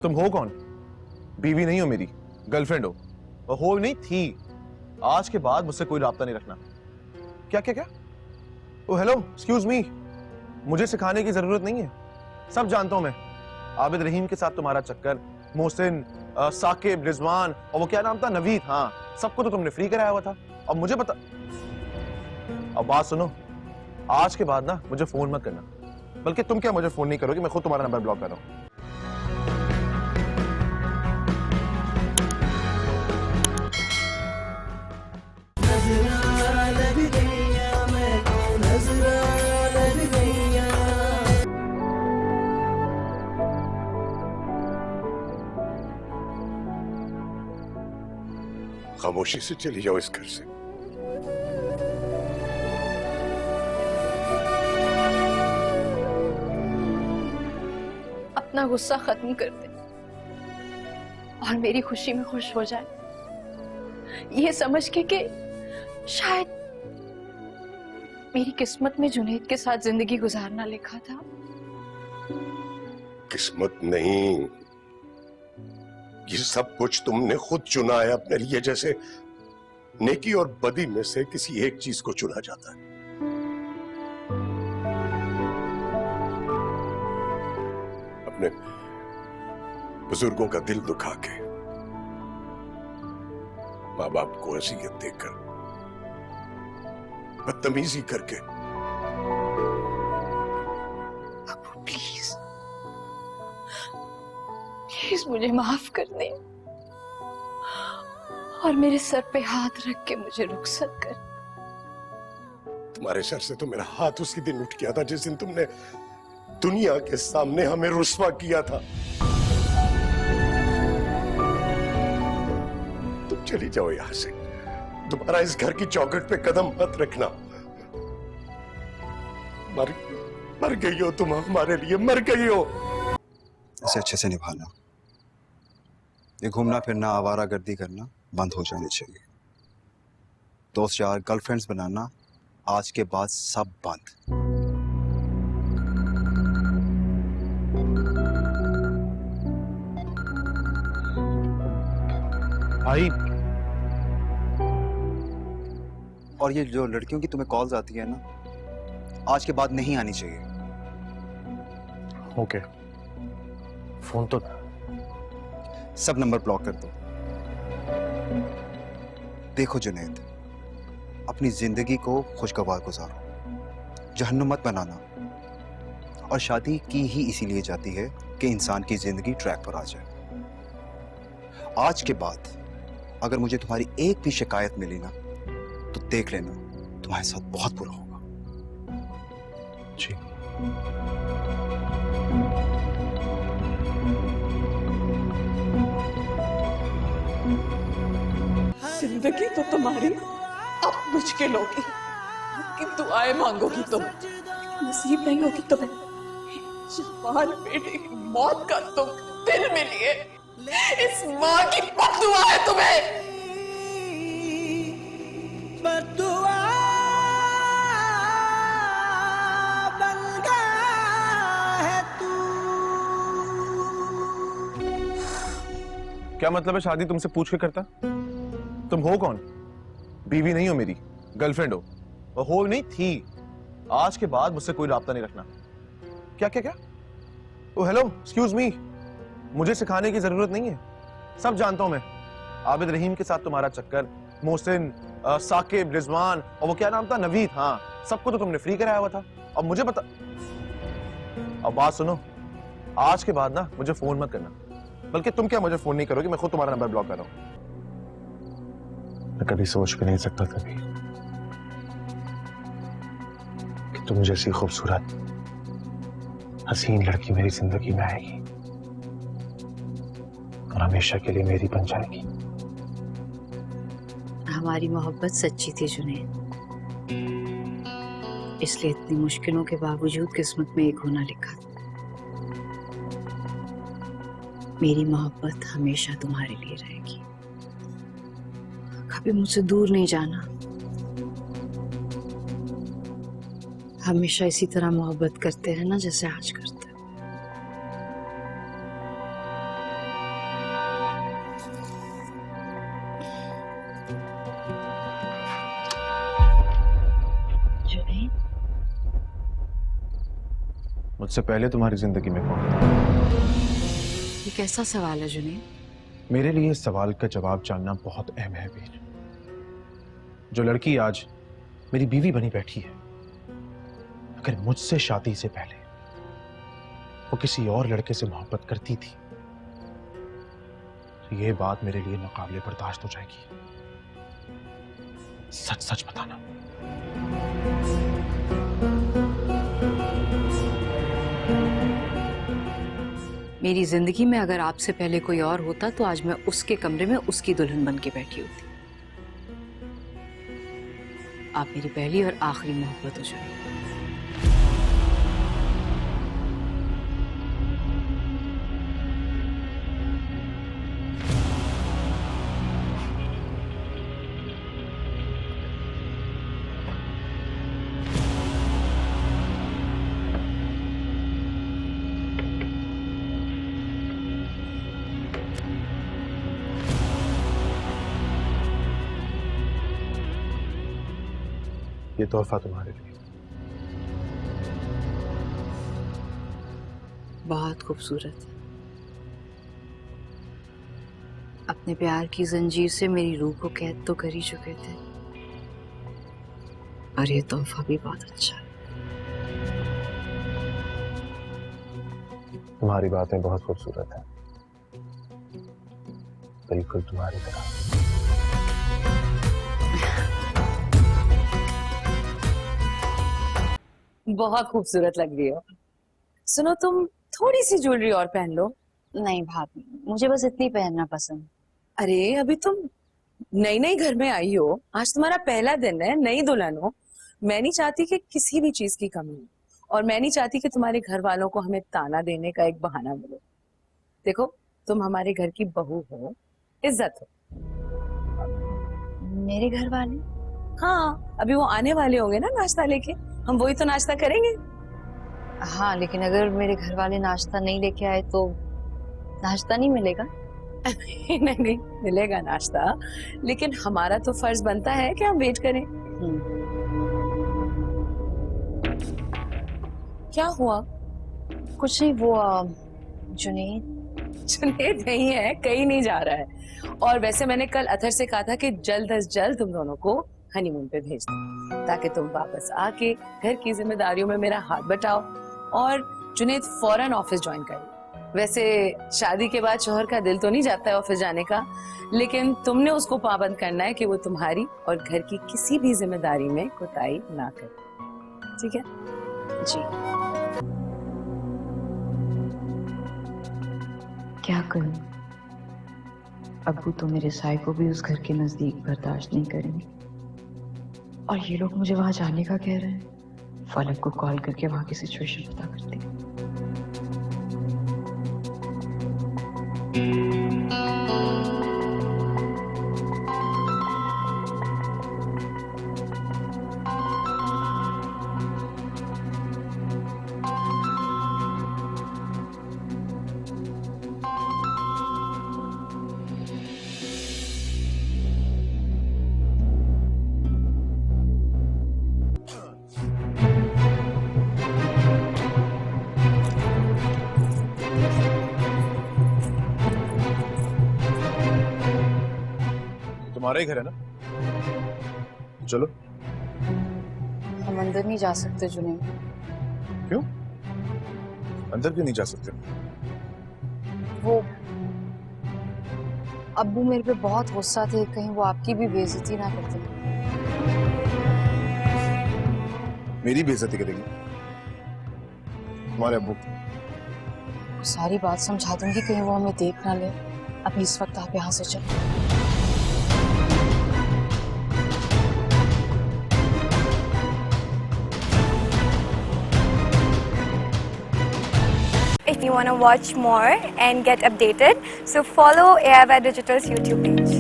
तुम हो कौन? बीवी नहीं हो मेरी, गर्लफ्रेंड हो। और हो नहीं थी। आज के बाद मुझसे कोई राब्ता नहीं रखना। क्या क्या क्या? ओ हेलो, एक्सक्यूज मी। मुझे सिखाने की जरूरत नहीं है, सब जानता हूं मैं। आबिद रहीम के साथ तुम्हारा चक्कर, मोहसिन, साकिब, रिजवान और वो क्या नाम था, नवीद। हाँ, सबको तो तुमने फ्री कराया हुआ था। अब मुझे पता। अब बात सुनो, आज के बाद ना मुझे फोन मत करना। बल्कि तुम क्या मुझे फोन नहीं करोगे, मैं खुद तुम्हारा नंबर ब्लॉक कर रहा हूं। खामोशी से चली जाओ इस घर से। अपना गुस्सा खत्म कर दे और मेरी खुशी में खुश हो जाए, ये समझ के कि शायद मेरी किस्मत में जुनैद के साथ जिंदगी गुजारना लिखा था। किस्मत नहीं, ये सब कुछ तुमने खुद चुना है अपने लिए, जैसे नेकी और बदी में से किसी एक चीज को चुना जाता है। अपने बुजुर्गों का दिल दुखा के, माँ बाप को अज़ियत देकर, बदतमीजी करके। अबू प्लीज प्लीज मुझे माफ कर दे और मेरे सर पे हाथ रख के मुझे रुखसत कर। तुम्हारे सर से तो मेरा हाथ उसी दिन उठ गया था जिस दिन तुमने दुनिया के सामने हमें रुस्वा किया था। तुम चली जाओ यहां से, दोबारा इस घर की चौखट पे कदम मत रखना। मर गई हो तुम, हमारे लिए मर गई हो। इसे अच्छे से निभाना, ये घूमना फिरना, आवारागर्दी करना बंद हो जानी चाहिए। दोस्त यार, गर्लफ्रेंड्स बनाना आज के बाद सब बंद। भाई, और ये जो लड़कियों की तुम्हें कॉल्स आती है ना, आज के बाद नहीं आनी चाहिए। ओके, फोन तो सब नंबर ब्लॉक कर दो। देखो जुनैद, अपनी जिंदगी को खुशगवार गुजारो, जहन्नुम मत बनाना। और शादी की ही इसीलिए जाती है कि इंसान की जिंदगी ट्रैक पर आ जाए। आज के बाद अगर मुझे तुम्हारी एक भी शिकायत मिली ना, तो देख लेना तुम्हारे साथ बहुत बुरा होगा। जी। जिंदगी तो तुम्हारी अब मुश्किल होगी, लेकिन दुआएं मांगोगी तुम, नसीब नहीं होगी तुम्हें। जवान बेटे की मौत का तुम दिल में लिए, इस माँ की बद्दुआ है तुम्हें। बद्दुआ बन गया है तू। क्या मतलब है शादी तुमसे पूछ के करता? तुम हो कौन? बीवी नहीं हो मेरी, गर्लफ्रेंड हो। और हो नहीं थी। आज के बाद मुझसे कोई राब्ता नहीं रखना। क्या क्या क्या? ओ हेलो, एक्सक्यूज मी। मुझे सिखाने की जरूरत नहीं है, सब जानता हूं मैं। आबिद रहीम के साथ तुम्हारा चक्कर, मोहसिन, साकिब, रिजवान और वो क्या नाम था, नवीद। हाँ, सबको तो तुमने फ्री कराया हुआ था। अब मुझे पता। अब बात सुनो, आज के बाद ना मुझे फोन मत करना। बल्कि तुम क्या मुझे फोन नहीं करोगे, मैं खुद तुम्हारा नंबर ब्लॉक कर रहा हूं। मैं कभी सोच भी नहीं सकता था कि तुम जैसी खूबसूरत हसीन लड़की मेरी जिंदगी में आएगी और हमेशा के लिए मेरी बन जाएगी। हमारी मोहब्बत सच्ची थी जुनैद, इसलिए इतनी मुश्किलों के बावजूद किस्मत में एक होना लिखा था। मेरी मोहब्बत हमेशा तुम्हारे लिए रहेगी, कभी मुझसे दूर नहीं जाना। हमेशा इसी तरह मोहब्बत करते रहना जैसे आज करते हैं। मुझसे पहले तुम्हारी जिंदगी में कौन था? ये कैसा सवाल है जुनैद? मेरे लिए इस सवाल का जवाब जानना बहुत अहम है वीर। जो लड़की आज मेरी बीवी बनी बैठी है, अगर मुझसे शादी से पहले वो किसी और लड़के से मोहब्बत करती थी तो ये बात मेरे लिए नाकाबिले बर्दाश्त हो जाएगी। सच सच बताना। मेरी जिंदगी में अगर आपसे पहले कोई और होता तो आज मैं उसके कमरे में उसकी दुल्हन बन के बैठी होती। आप मेरी पहली और आखिरी मोहब्बत हो जुनैद। ये तोहफा तुम्हारे लिए। बहुत खूबसूरत है। अपने प्यार की जंजीर से मेरी रूह को कैद तो कर ही चुके थे, और ये तोहफा भी बहुत अच्छा है। तुम्हारी बातें बहुत खूबसूरत हैं, बिल्कुल तुम्हारी तरह। बहुत खूबसूरत लग रही हो। सुनो, तुम थोड़ी सी ज्वेलरी और पहन लो। नहीं भाभी, मुझे बस इतनी पहनना पसंद। अरे अभी तुम नई नई घर में आई हो, आज तुम्हारा पहला दिन है, नई दुल्हन हो। मैं नहीं चाहती कि किसी भी चीज की कमी हो, और मैं नहीं चाहती कि तुम्हारे घर वालों को हमें ताना देने का एक बहाना मिले। देखो, तुम हमारे घर की बहू हो, इज्जत हो। मेरे घर वाले? हाँ, अभी वो आने वाले होंगे ना नाश्ता लेके, हम वही तो नाश्ता करेंगे। हाँ, लेकिन अगर मेरे घर वाले नाश्ता नहीं लेके आए तो नाश्ता नहीं मिलेगा? नहीं नहीं, मिलेगा नाश्ता, लेकिन हमारा तो फर्ज बनता है कि हम वेट करें। क्या हुआ? कुछ नहीं, वो जुनैद जुनैद नहीं है, कहीं नहीं जा रहा है। और वैसे मैंने कल अथर से कहा था कि जल्द अज जल्द तुम दोनों को हनीमून पे भेज दो, ताकि तुम वापस आके घर की जिम्मेदारियों में मेरा हाथ बटाओ, और जुनैद फौरन ऑफिस ज्वाइन करे। वैसे शादी के बाद शौहर का दिल तो नहीं जाता है ऑफिस जाने का, लेकिन तुमने उसको पाबंद करना है कि वो तुम्हारी और घर की किसी भी जिम्मेदारी में कोताही ना करे, ठीक है? जी। क्या करूं? अब्बू तो मेरे साय को भी उस घर के नजदीक बर्दाश्त नहीं करेंगे, और ये लोग मुझे वहां जाने का कह रहे हैं। फलक को कॉल करके वहां की सिचुएशन पता करती हूँ। तुम्हारा ही घर है ना? चलो। हम अंदर नहीं जा सकते जुनैद। क्यों? अंदर क्यों नहीं जा सकते? वो अब्बू मेरे पे बहुत गुस्सा थे, कहीं वो आपकी भी बेइज्जती ना करते। मेरी बेइज्जती करेगी? तुम्हारे अब्बू? सारी बात समझा दूंगी, कहीं वो हमें देख ना ले। अभी इस वक्त आप यहाँ से चलो। If you want to watch more and get updated, so follow AIY Digital's YouTube page.